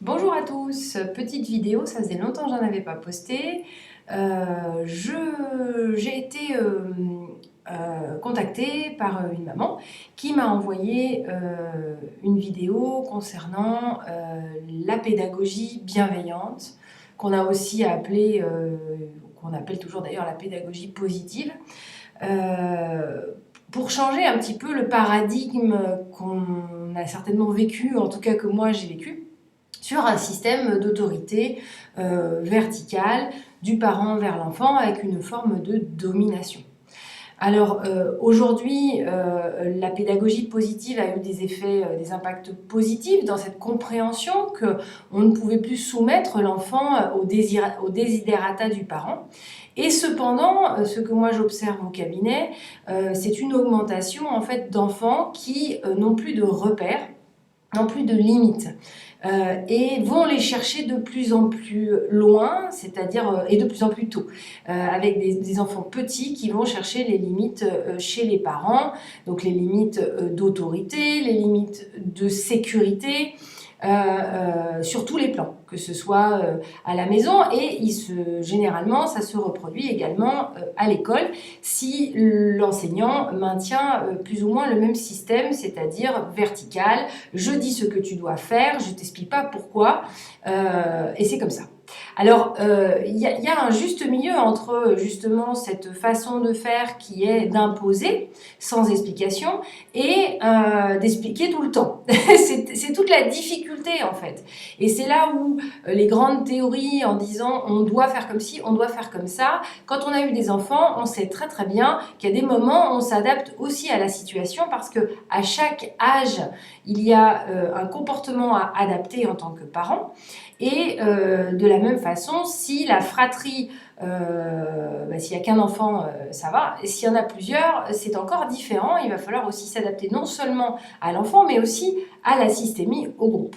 Bonjour à tous, petite vidéo, ça faisait longtemps que j'en avais pas posté. J'ai été contactée par une maman qui m'a envoyé une vidéo concernant la pédagogie bienveillante, qu'on a aussi appelée, qu'on appelle toujours d'ailleurs la pédagogie positive, euh, pour changer un petit peu le paradigme qu'on a certainement vécu, en tout cas que moi j'ai vécu sur un système d'autorité verticale du parent vers l'enfant avec une forme de domination. Alors aujourd'hui, la pédagogie positive a eu des effets, des impacts positifs dans cette compréhension qu'on ne pouvait plus soumettre l'enfant au desiderata du parent. Et cependant, ce que moi j'observe au cabinet, c'est une augmentation en fait d'enfants qui n'ont plus de repères, n'ont plus de limites. Et vont les chercher de plus en plus loin, c'est-à-dire et de plus en plus tôt, avec des enfants petits qui vont chercher les limites chez les parents, donc les limites d'autorité, les limites de sécurité, sur tous les plans, que ce soit à la maison et généralement ça se reproduit également à l'école si l'enseignant maintient plus ou moins le même système, c'est-à-dire vertical. Je dis ce que tu dois faire, je t'explique pas pourquoi, et c'est comme ça. Alors, il y a un juste milieu entre justement cette façon de faire qui est d'imposer sans explication et d'expliquer tout le temps. C'est toute la difficulté en fait. Et c'est là où les grandes théories en disant on doit faire comme ci, on doit faire comme ça, quand on a eu des enfants, on sait très très bien qu'il y a des moments où on s'adapte aussi à la situation parce que à chaque âge, il y a un comportement à adapter en tant que parent. Et de la même façon, si la fratrie, s'il n'y a qu'un enfant, ça va. Et s'il y en a plusieurs, c'est encore différent. Il va falloir aussi s'adapter non seulement à l'enfant, mais aussi à la systémie, au groupe.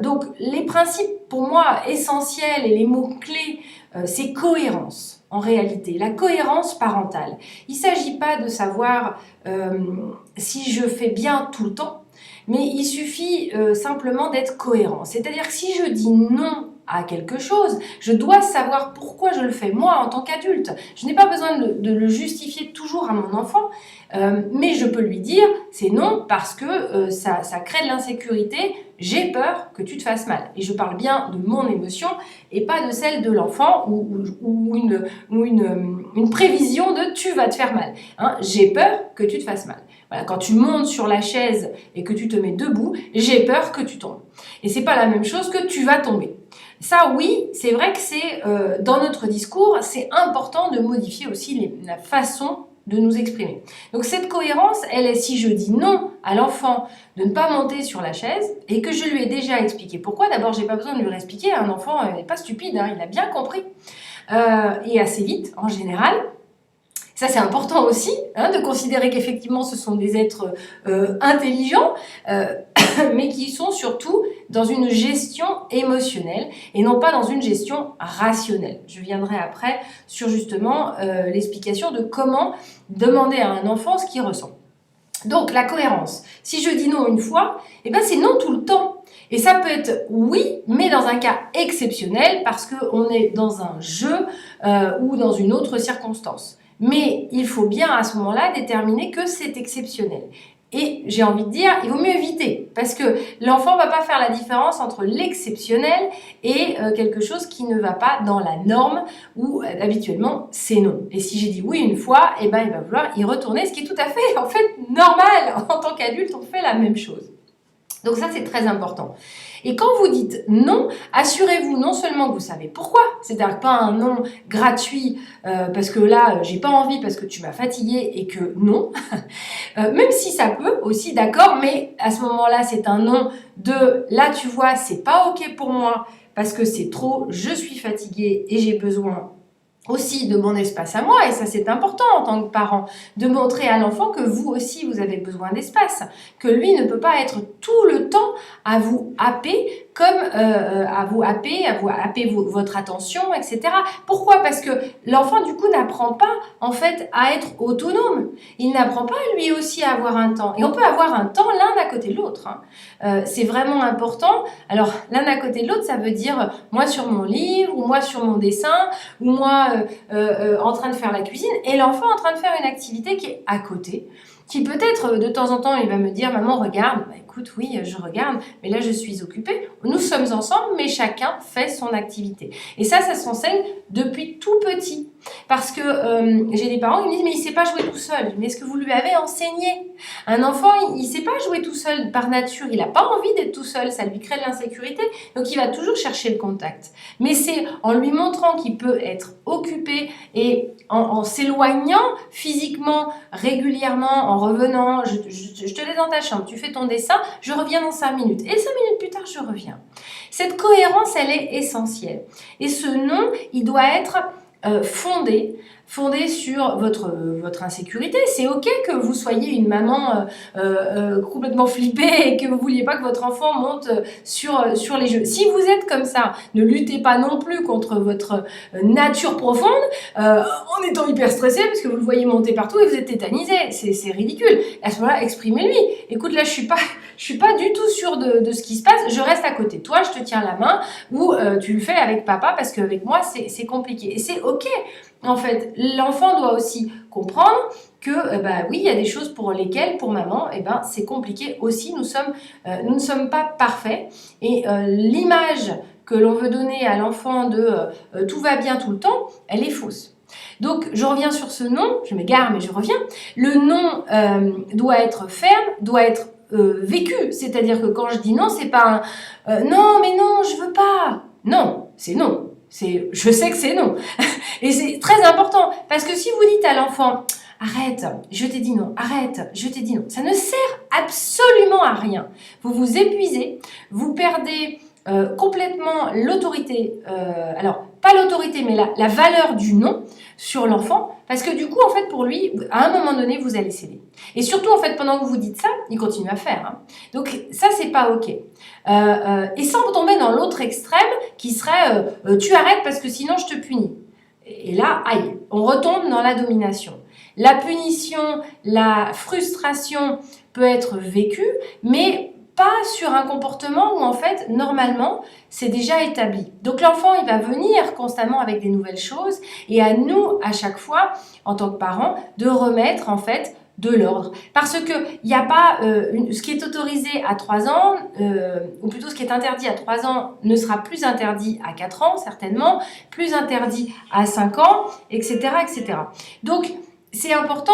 Donc les principes pour moi essentiels et les mots-clés, c'est cohérence en réalité, la cohérence parentale. Il ne s'agit pas de savoir si je fais bien tout le temps, mais il suffit simplement d'être cohérent. C'est-à-dire que si je dis non à quelque chose, je dois savoir pourquoi je le fais moi en tant qu'adulte. Je n'ai pas besoin de le justifier toujours à mon enfant, mais je peux lui dire c'est non parce que ça crée de l'insécurité, j'ai peur que tu te fasses mal. Et je parle bien de mon émotion et pas de celle de l'enfant ou une prévision de tu vas te faire mal. Hein, j'ai peur que tu te fasses mal. Voilà, quand tu montes sur la chaise et que tu te mets debout, j'ai peur que tu tombes. Et c'est pas la même chose que tu vas tomber. Ça, oui, c'est vrai que c'est dans notre discours, c'est important de modifier aussi la façon de nous exprimer. Donc cette cohérence, elle est si je dis non à l'enfant de ne pas monter sur la chaise et que je lui ai déjà expliqué pourquoi. D'abord, j'ai pas besoin de lui réexpliquer. Un enfant n'est pas stupide, hein, il a bien compris et assez vite en général. Ça, c'est important aussi, hein, de considérer qu'effectivement, ce sont des êtres intelligents, mais qui sont surtout dans une gestion émotionnelle et non pas dans une gestion rationnelle. Je viendrai après sur justement l'explication de comment demander à un enfant ce qu'il ressent. Donc, la cohérence. Si je dis non une fois, eh ben, c'est non tout le temps. Et ça peut être oui, mais dans un cas exceptionnel parce qu'on est dans un jeu ou dans une autre circonstance. Mais il faut bien à ce moment-là déterminer que c'est exceptionnel. Et j'ai envie de dire, il vaut mieux éviter parce que l'enfant ne va pas faire la différence entre l'exceptionnel et quelque chose qui ne va pas dans la norme où habituellement c'est non. Et si j'ai dit oui une fois, eh ben, il va vouloir y retourner, ce qui est tout à fait en fait normal. En tant qu'adulte, on fait la même chose. Donc ça, c'est très important. Et quand vous dites non, assurez-vous non seulement que vous savez pourquoi, c'est-à-dire pas un non gratuit parce que là, j'ai pas envie parce que tu m'as fatigué et que non, même si ça peut aussi, d'accord, mais à ce moment-là, c'est un non de là, tu vois, c'est pas ok pour moi parce que c'est trop, je suis fatiguée et j'ai besoin aussi de mon espace à moi, et ça c'est important en tant que parent, de montrer à l'enfant que vous aussi vous avez besoin d'espace, que lui ne peut pas être tout le temps à vous happer, comme à vous happer votre attention, etc. Pourquoi? Parce que l'enfant du coup n'apprend pas en fait à être autonome, il n'apprend pas lui aussi à avoir un temps, et on peut avoir un temps l'un à côté de l'autre, hein. C'est vraiment important. Alors l'un à côté de l'autre, ça veut dire moi sur mon livre, ou moi sur mon dessin, ou moi en train de faire la cuisine, et l'enfant en train de faire une activité qui est à côté, qui peut-être de temps en temps il va me dire maman regarde, bah, écoute oui je regarde, mais là je suis occupée, nous sommes ensemble mais chacun fait son activité, et ça s'enseigne depuis tout petit, parce que j'ai des parents qui me disent mais il sait pas jouer tout seul, mais est-ce que vous lui avez enseigné? Un enfant il sait pas jouer tout seul par nature, il n'a pas envie d'être tout seul, ça lui crée de l'insécurité, donc il va toujours chercher le contact, mais c'est en lui montrant qu'il peut être occupé et en s'éloignant physiquement régulièrement, en revenant, je te laisse dans ta chambre, tu fais ton dessin, je reviens dans 5 minutes, et 5 minutes plus tard je reviens. Cette cohérence elle est essentielle, et ce non il doit être fondé sur votre insécurité. C'est ok que vous soyez une maman complètement flippée et que vous ne vouliez pas que votre enfant monte sur les jeux. Si vous êtes comme ça, ne luttez pas non plus contre votre nature profonde en étant hyper stressé parce que vous le voyez monter partout et vous êtes tétanisé. C'est ridicule. À ce moment-là, exprimez-lui. Écoute, là, je suis pas du tout sûre de ce qui se passe. Je reste à côté de toi, je te tiens la main, ou tu le fais avec papa parce qu'avec moi, c'est compliqué. Et c'est ok. En fait, l'enfant doit aussi comprendre que bah oui, il y a des choses pour lesquelles, pour maman, c'est compliqué aussi. Nous ne sommes pas parfaits, et l'image que l'on veut donner à l'enfant de tout va bien tout le temps, elle est fausse. Donc, je reviens sur ce non, je m'égare mais je reviens. Le non doit être ferme, doit être vécu, c'est-à-dire que quand je dis non, c'est pas un non mais non, je veux pas. Non, c'est non. Je sais que c'est non. Et c'est très important, parce que si vous dites à l'enfant « Arrête, je t'ai dit non, arrête, je t'ai dit non », ça ne sert absolument à rien. Vous vous épuisez, vous perdez complètement l'autorité, alors pas l'autorité, mais la valeur du non sur l'enfant, parce que du coup, en fait, pour lui, à un moment donné, vous allez céder. Et surtout, en fait, pendant que vous dites ça, il continue à faire, hein. Donc ça, c'est pas ok. Et sans tomber dans l'autre extrême, qui serait tu arrêtes parce que sinon je te punis. Et là, aïe, on retombe dans la domination. La punition, la frustration peut être vécue, mais pas sur un comportement où en fait, normalement, c'est déjà établi. Donc l'enfant, il va venir constamment avec des nouvelles choses, et à nous, à chaque fois, en tant que parents, de remettre en fait de l'ordre. Parce que il n'y a pas ce qui est autorisé à 3 ans, ou plutôt ce qui est interdit à 3 ans ne sera plus interdit à 4 ans, certainement, plus interdit à 5 ans, etc. etc. Donc, c'est important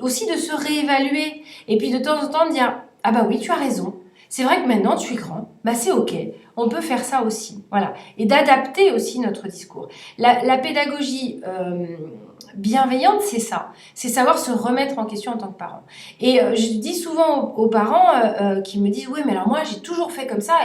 aussi de se réévaluer, et puis de temps en temps de dire « Ah bah oui, tu as raison, c'est vrai que maintenant tu es grand, bah c'est ok, on peut faire ça aussi. » Voilà. Et d'adapter aussi notre discours. La pédagogie bienveillante, c'est ça. C'est savoir se remettre en question en tant que parent. Et je dis souvent aux parents qui me disent « Oui, mais alors moi, j'ai toujours fait comme ça.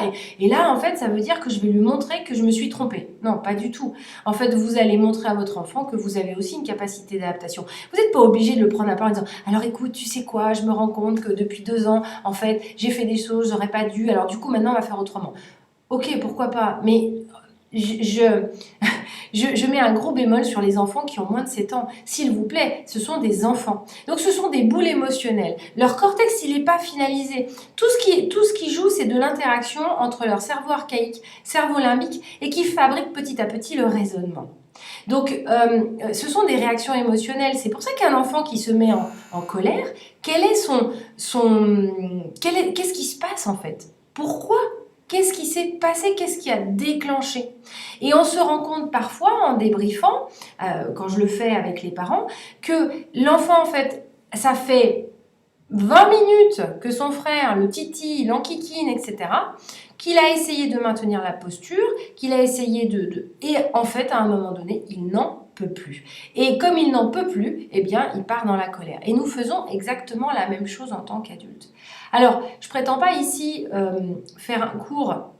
Et là, en fait, ça veut dire que je vais lui montrer que je me suis trompée. » Non, pas du tout. En fait, vous allez montrer à votre enfant que vous avez aussi une capacité d'adaptation. Vous n'êtes pas obligé de le prendre à part en disant « Alors écoute, tu sais quoi, je me rends compte que depuis 2 ans, en fait, j'ai fait des choses, j'aurais pas dû. Alors du coup, maintenant, on va faire autrement. » Ok, pourquoi pas, mais je mets un gros bémol sur les enfants qui ont moins de 7 ans. S'il vous plaît, ce sont des enfants. Donc ce sont des boules émotionnelles. Leur cortex, il n'est pas finalisé. Tout ce qui joue, c'est de l'interaction entre leur cerveau archaïque, cerveau limbique, et qui fabrique petit à petit le raisonnement. Donc, ce sont des réactions émotionnelles. C'est pour ça qu'un enfant qui se met en colère, qu'est-ce qui se passe en fait? Pourquoi? Qu'est-ce qui s'est passé? Qu'est-ce qui a déclenché? Et on se rend compte parfois en débriefant, quand je le fais avec les parents, que l'enfant, en fait, ça fait 20 minutes que son frère le titille, l'enquiquine, etc., qu'il a essayé de maintenir la posture, qu'il a essayé Et en fait, à un moment donné, il n'en peut plus. Et comme il n'en peut plus, eh bien, il part dans la colère. Et nous faisons exactement la même chose en tant qu'adultes. Alors, je prétends pas ici faire un cours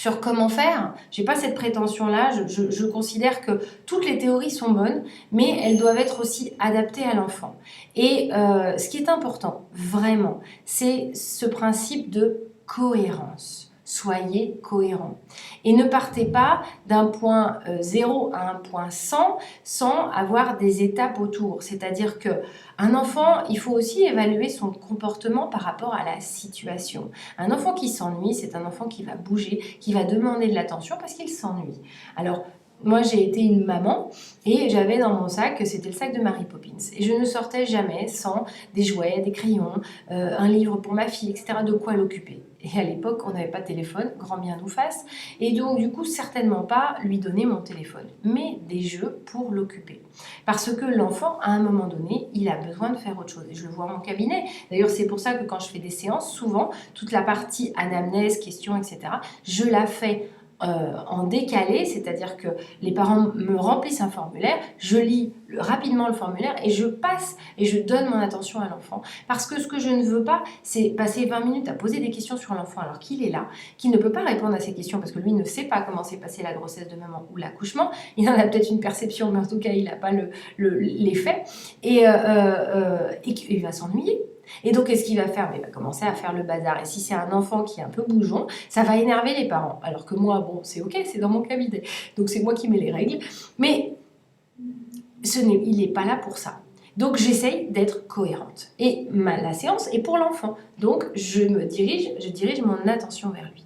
sur comment faire. Je n'ai pas cette prétention-là. Je considère que toutes les théories sont bonnes, mais elles doivent être aussi adaptées à l'enfant. Et ce qui est important, vraiment, c'est ce principe de cohérence. Soyez cohérents. Et ne partez pas d'un point 0 à un point 100 sans avoir des étapes autour. C'est-à-dire qu'un enfant, il faut aussi évaluer son comportement par rapport à la situation. Un enfant qui s'ennuie, c'est un enfant qui va bouger, qui va demander de l'attention parce qu'il s'ennuie. Alors, moi, j'ai été une maman et j'avais dans mon sac, c'était le sac de Mary Poppins. Et je ne sortais jamais sans des jouets, des crayons, un livre pour ma fille, etc. De quoi l'occuper. Et à l'époque, on n'avait pas de téléphone, grand bien nous fasse. Et donc, du coup, certainement pas lui donner mon téléphone, mais des jeux pour l'occuper. Parce que l'enfant, à un moment donné, il a besoin de faire autre chose. Et je le vois en mon cabinet. D'ailleurs, c'est pour ça que quand je fais des séances, souvent, toute la partie anamnèse, questions, etc., je la fais en décalé, c'est-à-dire que les parents me remplissent un formulaire, je lis rapidement le formulaire et je passe et je donne mon attention à l'enfant. Parce que ce que je ne veux pas, c'est passer 20 minutes à poser des questions sur l'enfant alors qu'il est là, qu'il ne peut pas répondre à ces questions parce que lui ne sait pas comment s'est passée la grossesse de maman ou l'accouchement. Il en a peut-être une perception, mais en tout cas, il n'a pas les faits. Et il va s'ennuyer. Et donc, qu'est-ce qu'il va faire? Il va commencer à faire le bazar. Et si c'est un enfant qui est un peu bougeon, ça va énerver les parents. Alors que moi, bon, c'est ok, c'est dans mon cabinet. Donc, c'est moi qui mets les règles. Mais il n'est pas là pour ça. Donc, j'essaye d'être cohérente. Et la séance est pour l'enfant. Donc, je dirige mon attention vers lui.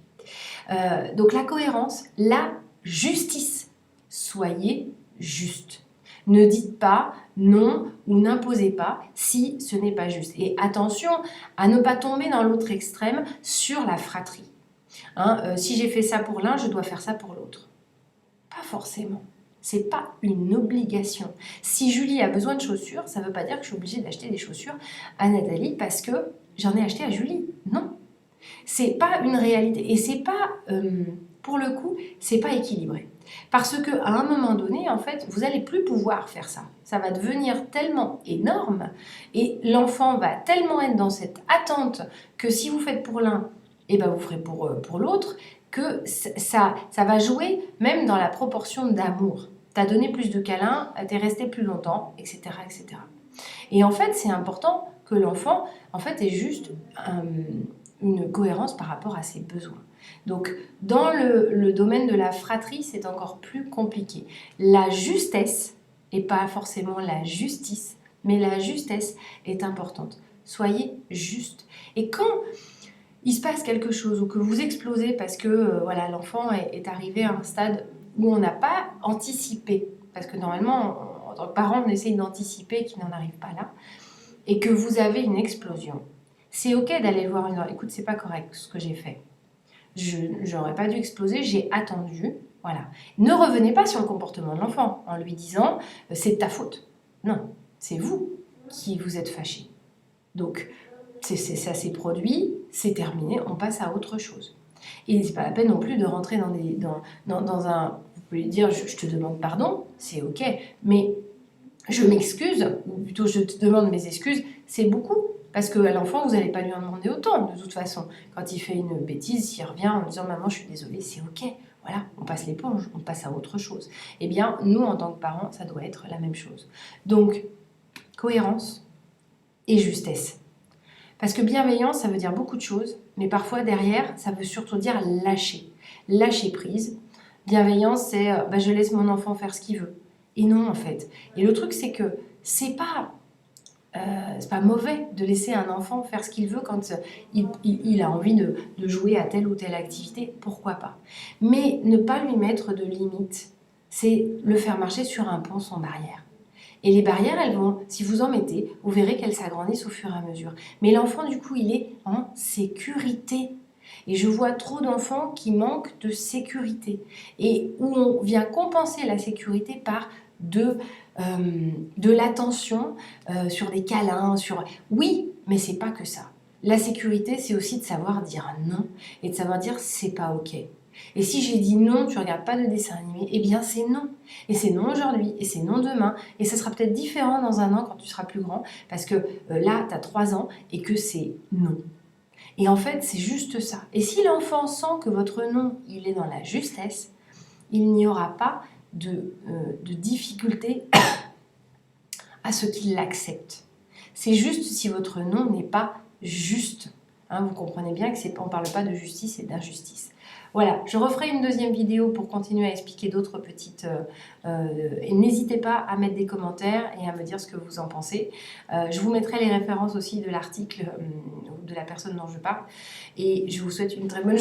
Donc, la cohérence, la justice. Soyez juste. Ne dites pas non ou n'imposez pas si ce n'est pas juste. Et attention à ne pas tomber dans l'autre extrême sur la fratrie. Si j'ai fait ça pour l'un, je dois faire ça pour l'autre. Pas forcément. C'est pas une obligation. Si Julie a besoin de chaussures, ça ne veut pas dire que je suis obligée d'acheter des chaussures à Nathalie parce que j'en ai acheté à Julie. Non. C'est pas une réalité. Et c'est pas, pour le coup, c'est pas équilibré. Parce qu'à un moment donné, en fait, vous n'allez plus pouvoir faire ça. Ça va devenir tellement énorme et l'enfant va tellement être dans cette attente que si vous faites pour l'un, eh ben vous ferez pour l'autre, que ça va jouer même dans la proportion d'amour. T'as donné plus de câlins, t'es resté plus longtemps, etc., etc. Et en fait, c'est important que l'enfant, en fait, ait juste une cohérence par rapport à ses besoins. Donc, dans le domaine de la fratrie, c'est encore plus compliqué. La justesse, et pas forcément la justice, mais la justesse est importante. Soyez juste. Et quand il se passe quelque chose ou que vous explosez parce que voilà, l'enfant est arrivé à un stade où on n'a pas anticipé, parce que normalement, en tant que parent, on essaye d'anticiper qu'il n'en arrive pas là, et que vous avez une explosion, c'est ok d'aller le voir une heure. Écoute, c'est pas correct ce que j'ai fait. J'aurais pas dû exploser, j'ai attendu. Voilà. Ne revenez pas sur le comportement de l'enfant en lui disant c'est de ta faute. Non, c'est vous qui vous êtes fâché. Donc, ça s'est produit, c'est terminé, on passe à autre chose. Et c'est pas la peine non plus de rentrer dans un... Vous pouvez lui dire je te demande pardon, c'est ok, mais je m'excuse, ou plutôt je te demande mes excuses, c'est beaucoup. Parce qu'à l'enfant, vous n'allez pas lui en demander autant, de toute façon. Quand il fait une bêtise, s'il revient en disant « Maman, je suis désolée », c'est ok. Voilà, on passe l'éponge, on passe à autre chose. Eh bien, nous, en tant que parents, ça doit être la même chose. Donc, cohérence et justesse. Parce que bienveillance, ça veut dire beaucoup de choses, mais parfois, derrière, ça veut surtout dire lâcher. Lâcher prise. Bienveillance, c'est je laisse mon enfant faire ce qu'il veut. Et non, en fait. Et le truc, c'est que c'est pas mauvais de laisser un enfant faire ce qu'il veut quand il a envie de jouer à telle ou telle activité, pourquoi pas. Mais ne pas lui mettre de limites, c'est le faire marcher sur un pont sans barrière. Et les barrières, elles vont, si vous en mettez, vous verrez qu'elles s'agrandissent au fur et à mesure. Mais l'enfant, du coup, il est en sécurité. Et je vois trop d'enfants qui manquent de sécurité et où on vient compenser la sécurité par de l'attention sur des câlins, Oui, mais c'est pas que ça. La sécurité, c'est aussi de savoir dire non et de savoir dire c'est pas ok. Et si j'ai dit non, tu regardes pas de dessin animé, eh bien c'est non. Et c'est non aujourd'hui, et c'est non demain. Et ça sera peut-être différent dans un an quand tu seras plus grand, parce que là, tu as 3 ans et que c'est non. Et en fait, c'est juste ça. Et si l'enfant sent que votre non, il est dans la justesse, il n'y aura pas de difficulté à ce qu'il l'accepte. C'est juste si votre non n'est pas juste. Hein, vous comprenez bien qu'on ne parle pas de justice et d'injustice. Voilà, je referai une deuxième vidéo pour continuer à expliquer d'autres petites... et n'hésitez pas à mettre des commentaires et à me dire ce que vous en pensez. Je vous mettrai les références aussi de l'article de la personne dont je parle. Et je vous souhaite une très bonne journée.